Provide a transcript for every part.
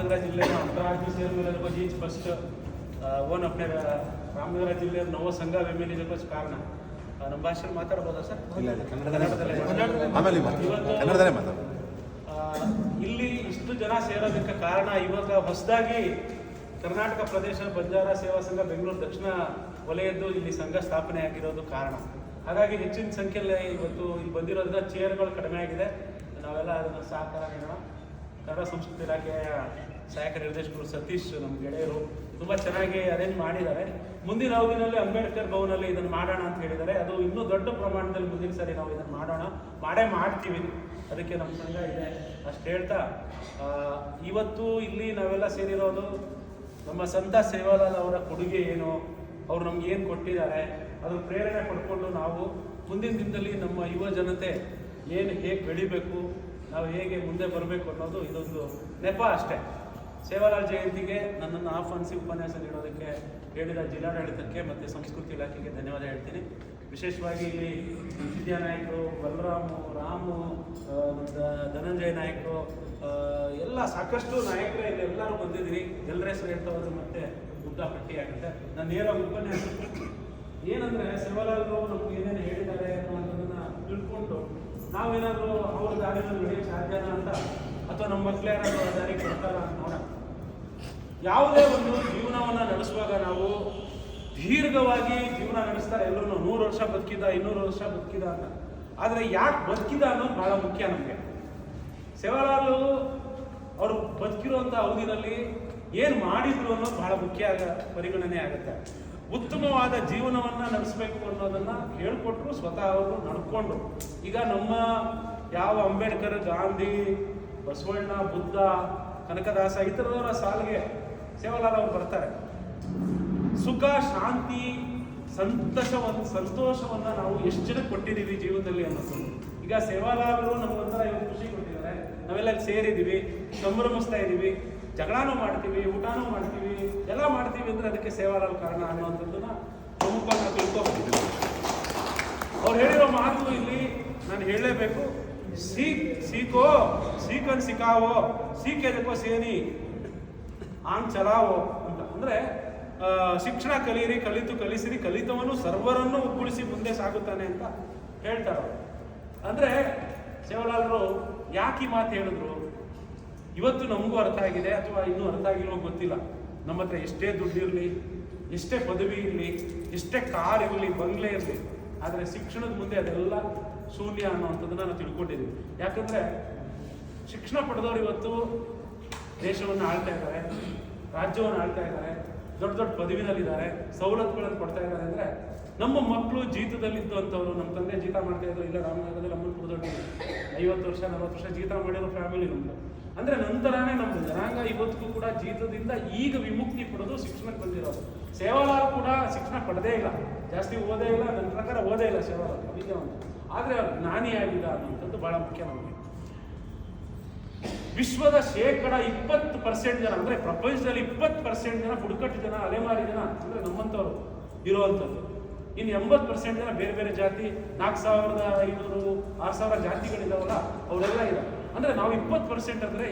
रामनगर जिले में अंतर्राज्यीय शेयर मेले को जीत फर्स्ट ओन अपने रामनगर जिले नव संघ वेमेली कुछ कारण ನಮ್ಮ ಭಾಷೆಯಲ್ಲಿ ಮಾತಾಡ್ಬೋದಾ ಸರ್? ಇಲ್ಲಿ ಇಷ್ಟು ಜನ ಸೇರೋದಕ್ಕೆ ಕಾರಣ ಇವಾಗ ಹೊಸದಾಗಿ ಕರ್ನಾಟಕ ಪ್ರದೇಶ ಬಂಜಾರ ಸೇವಾ ಸಂಘ ಬೆಂಗಳೂರು ದಕ್ಷಿಣ ವಲಯದ್ದು ಇಲ್ಲಿ ಸಂಘ ಸ್ಥಾಪನೆ ಆಗಿರೋದು ಕಾರಣ. ಹಾಗಾಗಿ ಹೆಚ್ಚಿನ ಸಂಖ್ಯೆಯಲ್ಲಿ ಇವತ್ತು ಇಲ್ಲಿ ಬಂದಿರೋದ್ರಿಂದ ಚೇರ್ಗಳು ಕಡಿಮೆ ಆಗಿದೆ. ನಾವೆಲ್ಲ ಅದನ್ನು ಸಹಕಾರ ನೀಡೋಣ. ಕನ್ನಡ ಸಂಸ್ಕೃತಿ ಇಲಾಖೆಯ ಸಹಾಯಕ ನಿರ್ದೇಶಕರು ಸತೀಶ್ ನಮ್ಮ ಗೆಳೆಯರು ತುಂಬ ಚೆನ್ನಾಗಿ ಅರೇಂಜ್ ಮಾಡಿದ್ದಾರೆ. ಮುಂದಿನ ಅವಧಿನಲ್ಲಿ ಅಂಬೇಡ್ಕರ್ ಭವನಲ್ಲಿ ಇದನ್ನು ಮಾಡೋಣ ಅಂತ ಹೇಳಿದ್ದಾರೆ. ಅದು ಇನ್ನೂ ದೊಡ್ಡ ಪ್ರಮಾಣದಲ್ಲಿ ಮುಂದಿನ ಸರಿ ನಾವು ಇದನ್ನು ಮಾಡೋಣ, ಮಾಡ್ತೀವಿ. ಅದಕ್ಕೆ ನಮ್ಮ ಸಂಘ ಇದೆ ಅಷ್ಟು ಹೇಳ್ತಾ, ಇವತ್ತು ಇಲ್ಲಿ ನಾವೆಲ್ಲ ಸೇರಿರೋದು ನಮ್ಮ ಸಂತ ಸೇವಾಲಾಲ್ ಅವರ ಕೊಡುಗೆ ಏನು, ಅವ್ರು ನಮ್ಗೆ ಏನು ಕೊಟ್ಟಿದ್ದಾರೆ, ಅದ್ರ ಪ್ರೇರಣೆ ಪಡ್ಕೊಂಡು ನಾವು ಮುಂದಿನ ದಿನದಲ್ಲಿ ನಮ್ಮ ಯುವ ಜನತೆ ಹೇಗೆ ಬೆಳಿಬೇಕು, ನಾವು ಹೇಗೆ ಮುಂದೆ ಬರಬೇಕು ಅನ್ನೋದು ಇದೊಂದು ನೆಪ ಅಷ್ಟೇ. ಸೇವಾಲಾಲ್ ಜಯಂತಿಗೆ ನನ್ನನ್ನು ಆಹ್ವಾನಿಸಿ ಉಪನ್ಯಾಸ ನೀಡೋದಕ್ಕೆ ಹೇಳಿದ ಜಿಲ್ಲಾಡಳಿತಕ್ಕೆ ಮತ್ತು ಸಂಸ್ಕೃತಿ ಇಲಾಖೆಗೆ ಧನ್ಯವಾದ ಹೇಳ್ತೀನಿ. ವಿಶೇಷವಾಗಿ ಇಲ್ಲಿ ವಿದ್ಯಾ ನಾಯಕರು, ರಾಮು, ಧನಂಜಯ ನಾಯಕರು, ಎಲ್ಲ ಸಾಕಷ್ಟು ನಾಯಕರೇ ಇಲ್ಲಿ ಎಲ್ಲರೂ ಬಂದಿದ್ದೀರಿ. ಎಲ್ಲರ ಹೆಸರು ಹೇಳ್ತಾ ಹೋದ್ರೆ ಮತ್ತೆ ಉದ್ದ ಪಟ್ಟಿ ಆಗುತ್ತೆ. ನಾನು ನೇರವಾಗಿ ಉಪನ್ಯಾಸ ಏನಂದರೆ, ಸೇವಾಲಾಲ್ರು ನಮ್ಗೆ ಏನೇನು ಹೇಳಿದ್ದಾರೆ ಅನ್ನೋದನ್ನು ತಿಳ್ಕೊಂಡು ನಾವೇನಾದರೂ ಅವ್ರ ದಾರಿಯಲ್ಲಿ ನಡೆಯೋಕ್ಕೆ ಸಾಧ್ಯನಾ ಅಂತ, ಅಥವಾ ನಮ್ಮ ಮಕ್ಕಳು ಯಾರಾದರೂ ಆ ದಾರಿಗೆ ಕೊಡ್ತಾರ ಅಂತ ನೋಡೋಣ. ಯಾವುದೇ ಒಂದು ಜೀವನವನ್ನು ನಡೆಸುವಾಗ ನಾವು ದೀರ್ಘವಾಗಿ ಜೀವನ ನಡೆಸ್ತಾರೆ. ಎಲ್ಲರೂ 100 ವರ್ಷ ಬದುಕಿದ, 200 ವರ್ಷ ಬದುಕಿದ ಅಂತ. ಆದರೆ ಯಾಕೆ ಬದುಕಿದ ಅನ್ನೋದು ಭಾಳ ಮುಖ್ಯ ನಮಗೆ. ಸೇವಾಲಾಲ್ ಅವರು ಬದುಕಿರುವಂಥ ಅವಧಿನಲ್ಲಿ ಏನು ಮಾಡಿದ್ರು ಅನ್ನೋದು ಬಹಳ ಮುಖ್ಯ ಪರಿಗಣನೆ ಆಗುತ್ತೆ. ಉತ್ತಮವಾದ ಜೀವನವನ್ನು ನಡೆಸಬೇಕು ಅನ್ನೋದನ್ನು ಹೇಳ್ಕೊಟ್ರು, ಸ್ವತಃ ಅವರು ನಡ್ಕೊಂಡು. ಈಗ ನಮ್ಮ ಯಾವ ಅಂಬೇಡ್ಕರ್, ಗಾಂಧಿ, ಬಸವಣ್ಣ, ಬುದ್ಧ, ಕನಕದಾಸ ಈ ಥರದವರ ಸಾಲಿಗೆ ಸೇವಾಲಾಲ್ ಅವರು ಬರ್ತಾರೆ. ಸುಖ, ಶಾಂತಿ, ಸಂತೋಷವನ್ನು ನಾವು ಎಷ್ಟು ಜನಕ್ಕೆ ಕೊಟ್ಟಿದ್ದೀವಿ ಜೀವನದಲ್ಲಿ ಅನ್ನೋದು. ಈಗ ಸೇವಾಲಾಲರು ನಮಗೊಂಥರ ಇವತ್ತು ಖುಷಿ ಕೊಟ್ಟಿದ್ದಾರೆ. ನಾವೆಲ್ಲ ಸೇರಿದ್ದೀವಿ, ಸಂಭ್ರಮಿಸ್ತಾ ಇದ್ದೀವಿ, ಜಗಳನೂ ಮಾಡ್ತೀವಿ, ಊಟನೂ ಮಾಡ್ತೀವಿ, ಎಲ್ಲ ಮಾಡ್ತೀವಿ ಅಂದರೆ ಅದಕ್ಕೆ ಸೇವಾಲಾಲ್ ಕಾರಣ ಅನ್ನುವಂಥದ್ದನ್ನ ಪ್ರಮುಖವಾಗಿ ನಾವು ತಿಳ್ಕೊಬೇಕು. ಅವ್ರು ಹೇಳಿರೋ ಮಾತು ಇಲ್ಲಿ ನಾನು ಹೇಳಲೇಬೇಕು. ಸೀಕನ್ ಸಿಕ್ಕಾವೋ, ಸೀಕೆದಕ್ಕೋ ಸೇನಿ ಆನ್ ಚಲಾವೋ ಅಂತ. ಅಂದರೆ ಶಿಕ್ಷಣ ಕಲಿಯಿರಿ, ಕಲಿಸಿರಿ, ಕಲಿತವನು ಸರ್ವರನ್ನು ಒಗ್ಗೂಡಿಸಿ ಮುಂದೆ ಸಾಗುತ್ತಾನೆ ಅಂತ ಹೇಳ್ತಾರೆ ಅವರು. ಅಂದರೆ ಸೇವಾಲಾಲ್ರು ಯಾಕೆ ಈ ಮಾತು ಹೇಳಿದ್ರು ಇವತ್ತು ನಮಗೂ ಅರ್ಥ ಆಗಿದೆ, ಅಥವಾ ಇನ್ನೂ ಅರ್ಥ ಆಗಿಲ್ವೋ ಗೊತ್ತಿಲ್ಲ. ನಮ್ಮ ಹತ್ರ ಎಷ್ಟೇ ದುಡ್ಡಿರಲಿ, ಎಷ್ಟೇ ಪದವಿ ಇರಲಿ, ಎಷ್ಟೇ ಕಾರ್ ಇರಲಿ, ಬಂಗ್ಲೆ ಇರಲಿ, ಆದರೆ ಶಿಕ್ಷಣದ ಮುಂದೆ ಅದೆಲ್ಲ ಶೂನ್ಯ ಅನ್ನೋವಂಥದ್ದನ್ನು ನಾವು ತಿಳ್ಕೊಂಡಿದ್ದೀವಿ. ಯಾಕಂದರೆ ಶಿಕ್ಷಣ ಪಡೆದವರು ಇವತ್ತು ದೇಶವನ್ನು ಆಳ್ತಾ ಇದ್ದಾರೆ, ರಾಜ್ಯವನ್ನು ಆಳ್ತಾ ಇದ್ದಾರೆ, ದೊಡ್ಡ ದೊಡ್ಡ ಪದವಿನಲ್ಲಿದ್ದಾರೆ, ಸವಲತ್ತುಗಳನ್ನು ಕೊಡ್ತಾ ಇದ್ದಾರೆ. ಅಂದರೆ ನಮ್ಮ ಮಕ್ಕಳು ಜೀತದಲ್ಲಿದ್ದಂಥವ್ರು, ನಮ್ಮ ತಂದೆ ಜೀತ ಮಾಡ್ತಾ ಇದ್ರು, ಇಲ್ಲ ರಾಮನಗರದಲ್ಲಿ ಅಮ್ಮನಪುರದೊಡ್ಡಿ 50 ವರ್ಷ 40 ವರ್ಷ ಜೀತ ಮಾಡಿರೋ ಫ್ಯಾಮಿಲಿ ನಮ್ಮದು. ಅಂದರೆ ನಂತರನೇ ನಮ್ಮ ಜನಾಂಗ ಇವತ್ತಿಗೂ ಕೂಡ ಜೀತದಿಂದ ಈಗ ವಿಮುಕ್ತಿ ಪಡೆದು ಶಿಕ್ಷಣಕ್ಕೆ ಬಂದಿರೋದು. ಸೇವಾಲಾಲ್ ಕೂಡ ಶಿಕ್ಷಣ ಪಡೆದೇ ಇಲ್ಲ, ಜಾಸ್ತಿ ಓದೇ ಇಲ್ಲ, ನನ್ನ ಪ್ರಕಾರ ಓದೇ ಇಲ್ಲ ಸೇವಾಲಾಲ್, ನಿಜ ಅಂತ. ಆದರೆ ಅವ್ರು ಜ್ಞಾನಿಯಾಗಿಲ್ಲ ಅನ್ನೋಂಥದ್ದು ಭಾಳ ಮುಖ್ಯ ನಮಗೆ. ವಿಶ್ವದ 20% ಜನ, ಅಂದರೆ ಪ್ರಪಂಚದಲ್ಲಿ 20% ಜನ ಬುಡಕಟ್ಟು ಜನ, ಅಲೆಮಾರಿ ಜನ ಅಂದರೆ ನಮ್ಮಂಥವ್ರು ಇರುವಂಥದ್ದು. ಇನ್ನು 80% ಜನ ಬೇರೆ ಬೇರೆ ಜಾತಿ, 4500 6000 ಜಾತಿಗಳಿದಾವಲ್ಲ ಅವರೆಲ್ಲ ಇದ್ದಾರೆ. ಅಂದರೆ ನಾವು 20% ಅಂದರೆ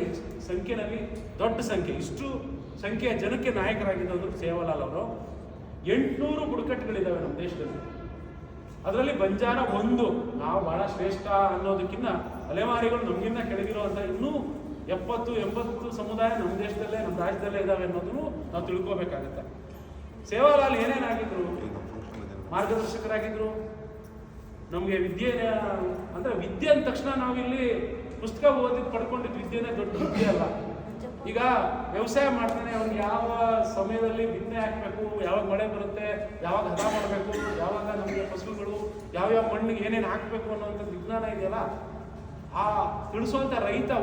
ಸಂಖ್ಯೆಯಲ್ಲಿ ದೊಡ್ಡ ಸಂಖ್ಯೆ. ಇಷ್ಟು ಸಂಖ್ಯೆಯ ಜನಕ್ಕೆ ನಾಯಕರಾಗಿದ್ದವರು ಸೇವಾಲಾಲ್ ಅವರು. 800 ಬುಡಕಟ್ಟುಗಳಿದ್ದಾವೆ ನಮ್ಮ ದೇಶದಲ್ಲಿ. ಅದರಲ್ಲಿ ಬಂಜಾರ ಒಂದು. ನಾವು ಬಹಳ ಶ್ರೇಷ್ಠ ಅನ್ನೋದಕ್ಕಿಂತ ಅಲೆಮಾರಿಗಳು ನಮಗಿಂತ ಕೆಳಗಿರುವಂಥ ಇನ್ನೂ 70-80 ಸಮುದಾಯ ನಮ್ಮ ದೇಶದಲ್ಲೇ, ನಮ್ಮ ರಾಜ್ಯದಲ್ಲೇ ಇದ್ದಾವೆ ಅನ್ನೋದನ್ನು ನಾವು ತಿಳ್ಕೋಬೇಕಾಗತ್ತೆ. ಸೇವಾಲಾಲ್ ಏನೇನಾಗಿದ್ರು, ಮಾರ್ಗದರ್ಶಕರಾಗಿದ್ರು. ನಮಗೆ ವಿದ್ಯೆ ಅಂದರೆ ವಿದ್ಯೆ ಅಂದ ತಕ್ಷಣ ನಾವಿಲ್ಲಿ ಪುಸ್ತಕ ಓದಿದ್ದು ಪಡ್ಕೊಂಡಿದ್ದು ವಿದ್ಯೆನೇ ದೊಡ್ಡ ವಿದ್ಯೆ ಅಲ್ಲ. ಈಗ ವ್ಯವಸಾಯ ಮಾಡ್ತಾನೆ, ಅವ್ನಿಗೆ ಯಾವ ಸಮಯದಲ್ಲಿ ಬಿತ್ತನೆ ಹಾಕಬೇಕು, ಯಾವಾಗ ಮಳೆ ಬರುತ್ತೆ, ಯಾವಾಗ ಹದ ಮಾಡಬೇಕು, ಯಾವಾಗ ನಮಗೆ ಫಸಲುಗಳು ಯಾವ್ಯಾವ ಮಣ್ಣಿಗೆ ಏನೇನು ಹಾಕಬೇಕು ಅನ್ನೋಂಥ ವಿಜ್ಞಾನ ಇದೆಯಲ್ಲ, ಆ ತಿಳಿಸುವಂಥ ರೈತ